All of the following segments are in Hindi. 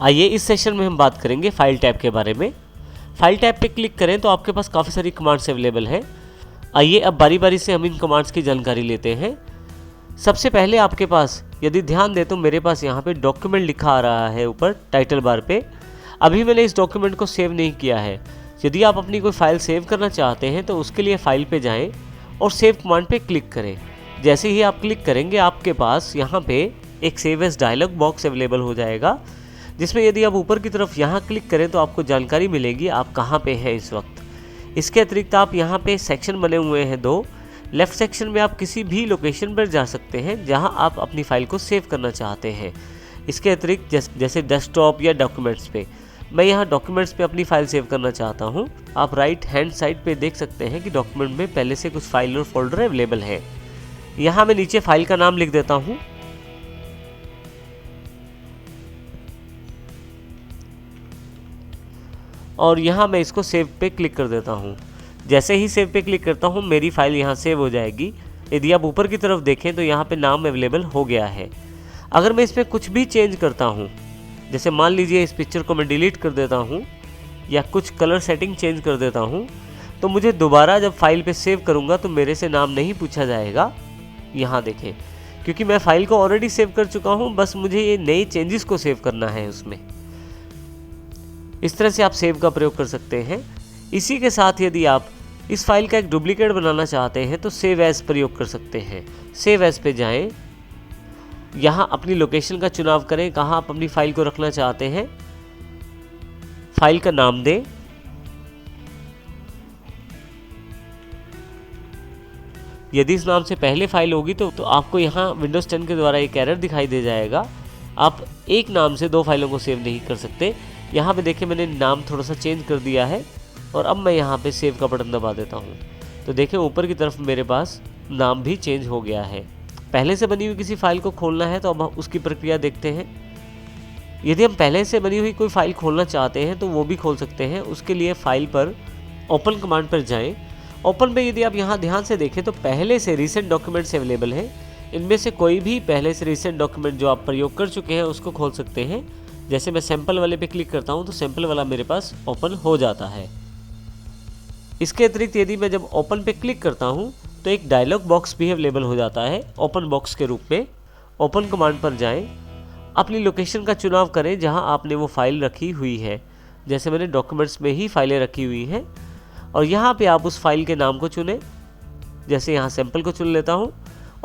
आइए इस सेशन में हम बात करेंगे फाइल टैब के बारे में। फाइल टैब पे क्लिक करें तो आपके पास काफ़ी सारी कमांड्स अवेलेबल हैं। आइए अब बारी बारी से हम इन कमांड्स की जानकारी लेते हैं। सबसे पहले आपके पास यदि ध्यान दें तो मेरे पास यहाँ पे डॉक्यूमेंट लिखा आ रहा है ऊपर टाइटल बार पे। अभी मैंने इस डॉक्यूमेंट को सेव नहीं किया है। यदि आप अपनी कोई फाइल सेव करना चाहते हैं तो उसके लिए फाइल पे जाएं और सेव कमांड पे क्लिक करें। जैसे ही आप क्लिक करेंगे आपके पास यहाँ पे एक save as dialog box available हो जाएगा, जिसमें यदि आप ऊपर की तरफ यहाँ क्लिक करें तो आपको जानकारी मिलेगी आप कहाँ पे हैं इस वक्त। इसके अतिरिक्त आप यहाँ पे सेक्शन बने हुए हैं दो। लेफ्ट सेक्शन में आप किसी भी लोकेशन पर जा सकते हैं जहाँ आप अपनी फाइल को सेव करना चाहते हैं। इसके अतिरिक्त जैसे डेस्कटॉप या डॉक्यूमेंट्स पे, मैं यहाँ डॉक्यूमेंट्स पे अपनी फाइल सेव करना चाहता हूँ। आप राइट हैंड साइड पे देख सकते हैं कि डॉक्यूमेंट में पहले से कुछ फाइल और फोल्डर अवेलेबल है। यहाँ मैं नीचे फाइल का नाम लिख देता हूँ। और यहाँ मैं इसको सेव पे क्लिक कर देता हूँ। जैसे ही सेव पे क्लिक करता हूँ मेरी फाइल यहाँ सेव हो जाएगी। यदि आप ऊपर की तरफ देखें तो यहाँ पे नाम अवेलेबल हो गया है। अगर मैं इसमें कुछ भी चेंज करता हूँ, जैसे मान लीजिए इस पिक्चर को मैं डिलीट कर देता हूँ या कुछ कलर सेटिंग चेंज कर देता हूँ, तो मुझे दोबारा जब फाइल पे सेव करूँगा तो मेरे से नाम नहीं पूछा जाएगा। यहाँ देखें, क्योंकि मैं फाइल को ऑलरेडी सेव कर चुका हूँ, बस मुझे ये नई चेंजेस को सेव करना है उसमें। इस तरह से आप सेव का प्रयोग कर सकते हैं। इसी के साथ यदि आप इस फाइल का एक डुप्लीकेट बनाना चाहते हैं तो सेव एज प्रयोग कर सकते हैं। सेव एज पे जाएं, यहाँ अपनी लोकेशन का चुनाव करें कहाँ आप अपनी फाइल को रखना चाहते हैं। फाइल का नाम दें। यदि इस नाम से पहले फाइल होगी तो आपको यहाँ विंडोज 10 के द्वारा एक एरर दिखाई दे जाएगा। आप एक नाम से दो फाइलों को सेव नहीं कर सकते। यहाँ पे देखिए मैंने नाम थोड़ा सा चेंज कर दिया है और अब मैं यहाँ पे सेव का बटन दबा देता हूँ तो देखिए ऊपर की तरफ मेरे पास नाम भी चेंज हो गया है। पहले से बनी हुई किसी फाइल को खोलना है तो अब हम उसकी प्रक्रिया देखते हैं। यदि हम पहले से बनी हुई कोई फाइल खोलना चाहते हैं तो वो भी खोल सकते हैं। उसके लिए फाइल पर ओपन कमांड पर जाएं। ओपन पे यदि आप यहाँ ध्यान से देखें तो पहले से रीसेंट डॉक्यूमेंट्स अवेलेबल हैं। इनमें से कोई भी पहले से रीसेंट डॉक्यूमेंट जो आप प्रयोग कर चुके हैं उसको खोल सकते हैं। जैसे मैं सैंपल वाले पे क्लिक करता हूँ तो सैंपल वाला मेरे पास ओपन हो जाता है। इसके अतिरिक्त यदि मैं जब ओपन पे क्लिक करता हूँ तो एक डायलॉग बॉक्स भी अवेलेबल हो जाता है ओपन बॉक्स के रूप में। ओपन कमांड पर जाएं, अपनी लोकेशन का चुनाव करें जहां आपने वो फाइल रखी हुई है। जैसे मैंने डॉक्यूमेंट्स में ही फाइलें रखी हुई हैं और यहाँ पे आप उस फाइल के नाम को चुनें। जैसे यहाँ सैंपल को चुन लेता हूँ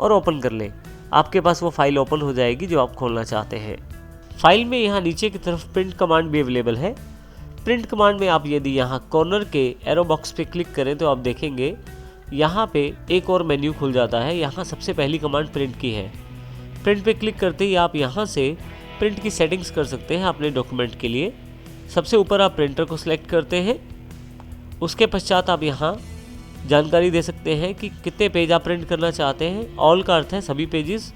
और ओपन कर लें। आपके पास वो फाइल ओपन हो जाएगी जो आप खोलना चाहते हैं। फाइल में यहाँ नीचे की तरफ प्रिंट कमांड भी अवेलेबल है। प्रिंट कमांड में आप यदि यहाँ कॉर्नर के एरो बॉक्स पे क्लिक करें तो आप देखेंगे यहाँ पे एक और मेन्यू खुल जाता है। यहाँ सबसे पहली कमांड प्रिंट की है। प्रिंट पे क्लिक करते ही आप यहाँ से प्रिंट की सेटिंग्स कर सकते हैं अपने डॉक्यूमेंट के लिए। सबसे ऊपर आप प्रिंटर को सिलेक्ट करते हैं। उसके पश्चात आप यहाँ जानकारी दे सकते हैं कि कितने पेज आप प्रिंट करना चाहते हैं। ऑल का अर्थ है सभी पेजेस,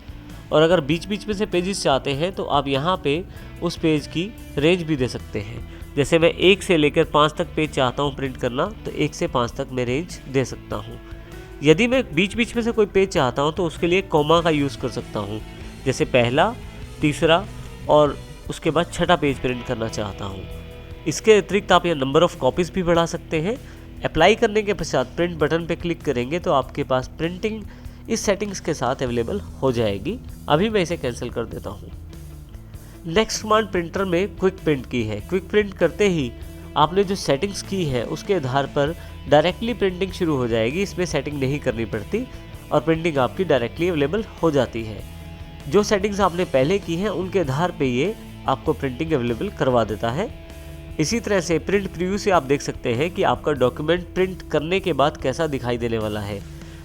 और अगर बीच बीच में से पेजेस चाहते हैं तो आप यहाँ पे उस पेज की रेंज भी दे सकते हैं। जैसे मैं 1 से लेकर 5 तक पेज चाहता हूँ प्रिंट करना तो 1 से 5 तक मैं रेंज दे सकता हूँ। यदि मैं बीच बीच में से कोई पेज चाहता हूँ तो उसके लिए कॉमा का यूज़ कर सकता हूँ। जैसे पहला, तीसरा और उसके बाद छठा पेज प्रिंट करना चाहता हूँ। इसके अतिरिक्त आप यहाँ नंबर ऑफ़ कॉपीज़ भी बढ़ा सकते हैं। अप्लाई करने के पश्चात प्रिंट बटन पर क्लिक करेंगे तो आपके पास प्रिंटिंग इस सेटिंग्स के साथ अवेलेबल हो जाएगी। अभी मैं इसे कैंसिल कर देता हूँ। नेक्स्ट कमांड प्रिंटर में क्विक प्रिंट की है। क्विक प्रिंट करते ही आपने जो सेटिंग्स की है उसके आधार पर डायरेक्टली प्रिंटिंग शुरू हो जाएगी। इसमें सेटिंग नहीं करनी पड़ती और प्रिंटिंग आपकी डायरेक्टली अवेलेबल हो जाती है। जो सेटिंग्स आपने पहले की हैं उनके आधार पे ये आपको प्रिंटिंग अवेलेबल करवा देता है। इसी तरह से प्रिंट प्रीव्यू से आप देख सकते हैं कि आपका डॉक्यूमेंट प्रिंट करने के बाद कैसा दिखाई देने वाला है।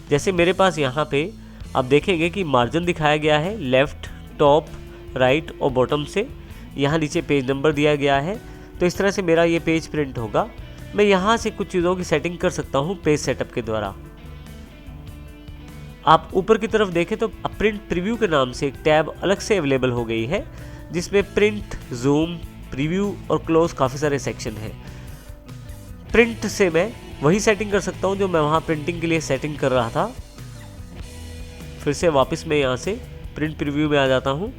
जैसे मेरे पास यहाँ पे आप देखेंगे कि मार्जिन दिखाया गया है लेफ़्ट, टॉप, राइट और बॉटम से। यहाँ नीचे पेज नंबर दिया गया है। तो इस तरह से मेरा ये पेज प्रिंट होगा। मैं यहाँ से कुछ चीज़ों की सेटिंग कर सकता हूँ पेज सेटअप के द्वारा। आप ऊपर की तरफ देखें तो प्रिंट प्रीव्यू के नाम से एक टैब अलग से अवेलेबल हो गई है जिसमें प्रिंट, जूम, प्रीव्यू और क्लोज काफ़ी सारे सेक्शन हैं। प्रिंट से मैं वही सेटिंग कर सकता हूँ जो मैं वहाँ प्रिंटिंग के लिए सेटिंग कर रहा था। फिर से वापस मैं यहाँ से प्रिंट प्रीव्यू में आ जाता हूँ।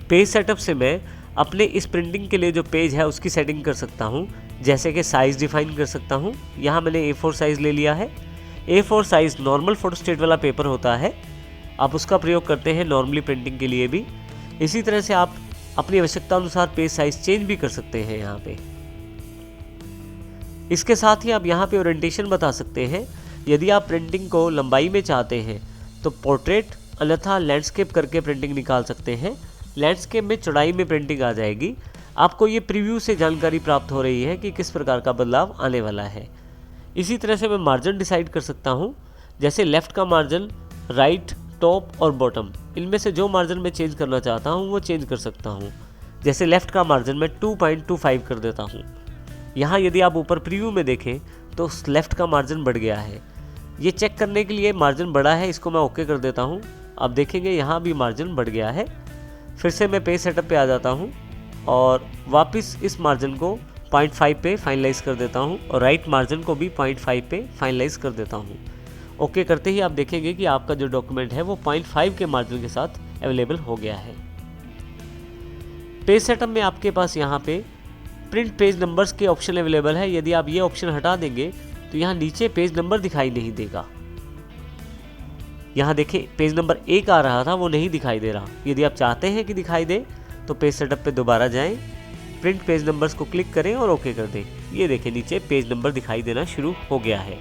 पेज सेटअप से मैं अपने इस प्रिंटिंग के लिए जो पेज है उसकी सेटिंग कर सकता हूँ, जैसे कि साइज़ डिफाइन कर सकता हूँ। यहाँ मैंने A4 साइज़ ले लिया है। A4 साइज़ नॉर्मल फोटोस्टेट वाला पेपर होता है, आप उसका प्रयोग करते हैं नॉर्मली प्रिंटिंग के लिए भी। इसी तरह से आप अपनी आवश्यकता अनुसार पेज साइज़ चेंज भी कर सकते हैं यहाँ पे। इसके साथ ही आप यहाँ पे ओरिएंटेशन बता सकते हैं। यदि आप प्रिंटिंग को लंबाई में चाहते हैं तो पोर्ट्रेट अन्यथा लैंडस्केप करके प्रिंटिंग निकाल सकते हैं। लैंडस्केप में चौड़ाई में प्रिंटिंग आ जाएगी। आपको ये प्रीव्यू से जानकारी प्राप्त हो रही है कि किस प्रकार का बदलाव आने वाला है। इसी तरह से मैं मार्जिन डिसाइड कर सकता हूँ, जैसे लेफ़्ट का मार्जिन, राइट, टॉप और बॉटम, इनमें से जो मार्जिन मैं चेंज करना चाहता हूँ वो चेंज कर सकता हूँ। जैसे लेफ़्ट का मार्जिन मैं 2.25 कर देता हूँ। यहाँ यदि आप ऊपर प्रीव्यू में देखें तो लेफ़्ट का मार्जिन बढ़ गया है। ये चेक करने के लिए मार्जिन बढ़ा है, इसको मैं ओके कर देता हूँ। आप देखेंगे यहाँ भी मार्जिन बढ़ गया है। फिर से मैं पेज सेटअप पे आ जाता हूँ और वापस इस मार्जिन को 0.5 पे फाइनलाइज़ कर देता हूँ और राइट मार्जिन को भी 0.5 पे फाइनलाइज़ कर देता हूँ। ओके करते ही आप देखेंगे कि आपका जो डॉक्यूमेंट है वो 0.5 के मार्जिन के साथ अवेलेबल हो गया है। पेज सेटअप में आपके पास यहाँ पे प्रिंट पेज नंबर्स के ऑप्शन अवेलेबल है। यदि आप ये ऑप्शन हटा देंगे तो यहाँ नीचे पेज नंबर दिखाई नहीं देगा। यहाँ देखें पेज नंबर 1 आ रहा था, वो नहीं दिखाई दे रहा। यदि आप चाहते हैं कि दिखाई दे तो पेज सेटअप पे दोबारा जाएं, प्रिंट पेज नंबर्स को क्लिक करें और ओके कर दें। ये देखें नीचे पेज नंबर दिखाई देना शुरू हो गया है।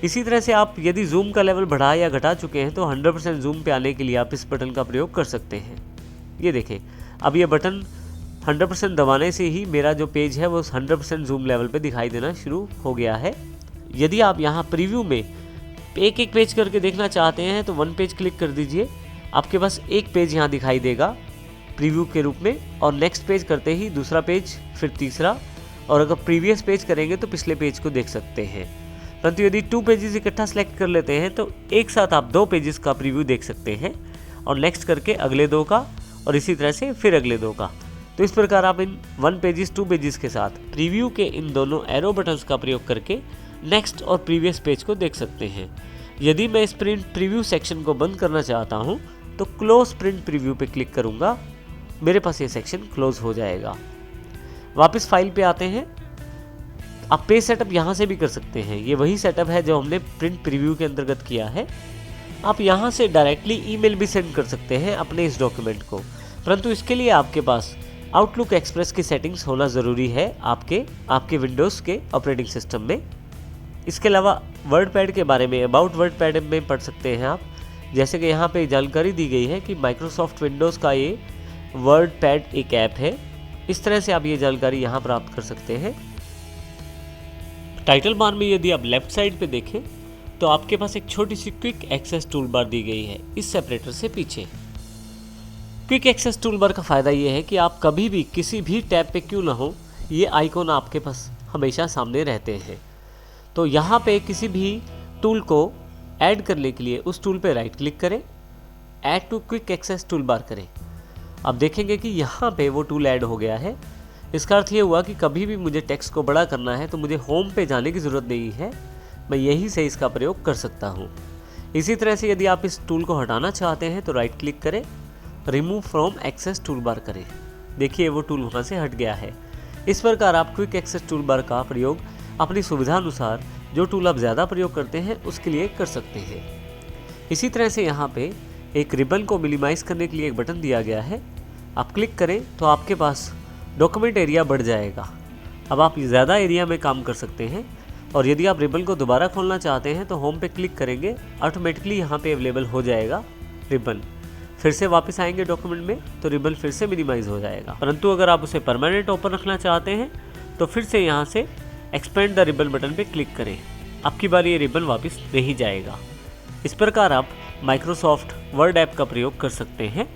इसी तरह से आप यदि जूम का लेवल बढ़ा या घटा चुके हैं तो 100% जूम पे आने के लिए आप इस बटन का प्रयोग कर सकते हैं। ये देखें अब ये बटन 100% दबाने से ही मेरा जो पेज है वो 100% जूम लेवल पे दिखाई देना शुरू हो गया है। यदि आप यहाँ प्रीव्यू में एक एक पेज करके देखना चाहते हैं तो 1 पेज क्लिक कर दीजिए। आपके पास एक पेज यहाँ दिखाई देगा प्रीव्यू के रूप में, और नेक्स्ट पेज करते ही दूसरा पेज, फिर तीसरा, और अगर प्रीवियस पेज करेंगे तो पिछले पेज को देख सकते हैं। परंतु यदि 2 पेजेस इकट्ठा सेलेक्ट कर लेते हैं तो एक साथ आप 2 पेजेस का प्रीव्यू देख सकते हैं और नेक्स्ट करके अगले 2 का, और इसी तरह से फिर अगले 2 का। तो इस प्रकार आप इन 1 पेजेस 2 पेजेस के साथ प्रीव्यू के इन दोनों एरो बटन्स का प्रयोग करके नेक्स्ट और प्रीवियस पेज को देख सकते हैं। यदि मैं इस प्रिंट प्रीव्यू सेक्शन को बंद करना चाहता हूं तो क्लोज प्रिंट प्रीव्यू पे क्लिक करूंगा, मेरे पास ये सेक्शन क्लोज हो जाएगा। वापस फाइल पे आते हैं। आप पेज सेटअप यहाँ से भी कर सकते हैं। ये वही सेटअप है जो हमने प्रिंट प्रीव्यू के अंतर्गत किया है। आप यहाँ से डायरेक्टली ईमेल भी सेंड कर सकते हैं अपने इस डॉक्यूमेंट को, परंतु इसके लिए आपके पास आउटलुक एक्सप्रेस की सेटिंग्स होना ज़रूरी है आपके विंडोज़ के ऑपरेटिंग सिस्टम में। इसके अलावा वर्डपैड के बारे में, अबाउट वर्डपैड में पढ़ सकते हैं आप। जैसे कि यहाँ पे जानकारी दी गई है कि माइक्रोसॉफ्ट विंडोज़ का ये वर्डपैड एक ऐप है। इस तरह से आप ये जानकारी यहाँ प्राप्त कर सकते हैं। टाइटल बार में यदि आप लेफ्ट साइड पे देखें तो आपके पास एक छोटी सी क्विक एक्सेस टूल बार दी गई है इस सेपरेटर से पीछे। क्विक एक्सेस टूल बार का फ़ायदा ये है कि आप कभी भी किसी भी टैब पे क्यों ना हो, ये आइकॉन आपके पास हमेशा सामने रहते हैं। तो यहाँ पे किसी भी टूल को ऐड करने के लिए उस टूल पे राइट क्लिक करें, add to quick access tool bar करें। आप देखेंगे कि यहाँ पे वो टूल ऐड हो गया है। इसका अर्थ ये हुआ कि कभी भी मुझे टेक्स्ट को बड़ा करना है तो मुझे होम पे जाने की ज़रूरत नहीं है, मैं यहीं से इसका प्रयोग कर सकता हूँ। इसी तरह से यदि आप इस टूल को हटाना चाहते हैं तो राइट क्लिक करें, remove from access tool bar करें। देखिए वो टूल वहाँ से हट गया है। इस प्रकार आप क्विक एक्सेस टूल बार का प्रयोग अपनी सुविधा अनुसार जो टूल आप ज़्यादा प्रयोग करते हैं उसके लिए कर सकते हैं। इसी तरह से यहाँ पे एक रिबन को मिनिमाइज़ करने के लिए एक बटन दिया गया है। आप क्लिक करें तो आपके पास डॉक्यूमेंट एरिया बढ़ जाएगा। अब आप ज़्यादा एरिया में काम कर सकते हैं। और यदि आप रिबन को दोबारा खोलना चाहते हैं तो होम पे क्लिक करेंगे, ऑटोमेटिकली यहाँ पे अवेलेबल हो जाएगा रिबन। फिर से वापस आएंगे डॉक्यूमेंट में तो रिबन फिर से मिनिमाइज़ हो जाएगा। परंतु अगर आप उसे परमानेंट ओपन रखना चाहते हैं तो फिर से यहाँ से एक्सपेंड द रिबन बटन पे क्लिक करें। आपकी बार ये रिबन वापस नहीं जाएगा। इस प्रकार आप माइक्रोसॉफ्ट वर्ड ऐप का प्रयोग कर सकते हैं।